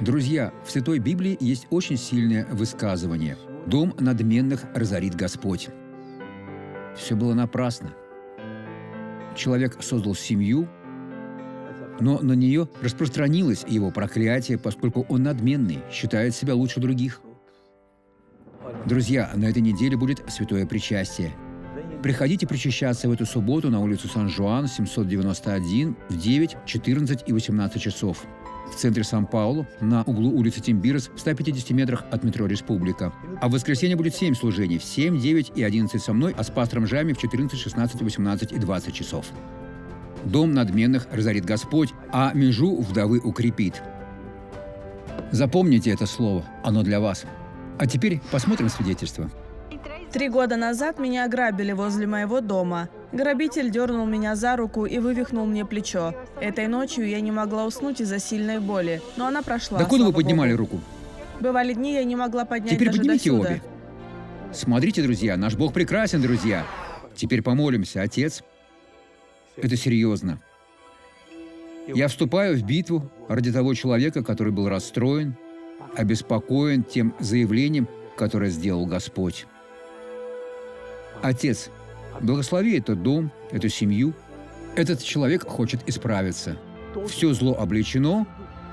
Друзья, в Святой Библии есть очень сильное высказывание: «Дом надменных разорит Господь». Все было напрасно. Человек создал семью, но на нее распространилось его проклятие, поскольку он надменный, считает себя лучше других. Друзья, на этой неделе будет святое причастие. Приходите причащаться в эту субботу на улицу Сан-Жуан, 791, в 9, 14 и 18 часов. В центре Сан-Паулу, на углу улицы Тимбирос, в 150 метрах от метро «Республика». А в воскресенье будет 7 служений: в 7, 9 и 11 со мной, а с пастором Жами в 14, 16, 18 и 20 часов. Дом надменных разорит Господь, а межу вдовы укрепит. Запомните это слово, оно для вас. А теперь посмотрим свидетельство. 3 года назад меня ограбили возле моего дома. Грабитель дернул меня за руку и вывихнул мне плечо. Этой ночью я не могла уснуть из-за сильной боли, но она прошла. Докуда вы слава поднимали Богу. руку? Бывали дни, я не могла поднять Теперь даже поднимите до сюда. обе. Смотрите, друзья, наш Бог прекрасен, друзья. Теперь помолимся. Отец, это серьезно. Я вступаю в битву ради того человека, который был расстроен, обеспокоен тем заявлением, которое сделал Господь. Отец, благослови этот дом, эту семью. Этот человек хочет исправиться. Все зло обличено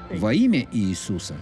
во имя Иисуса.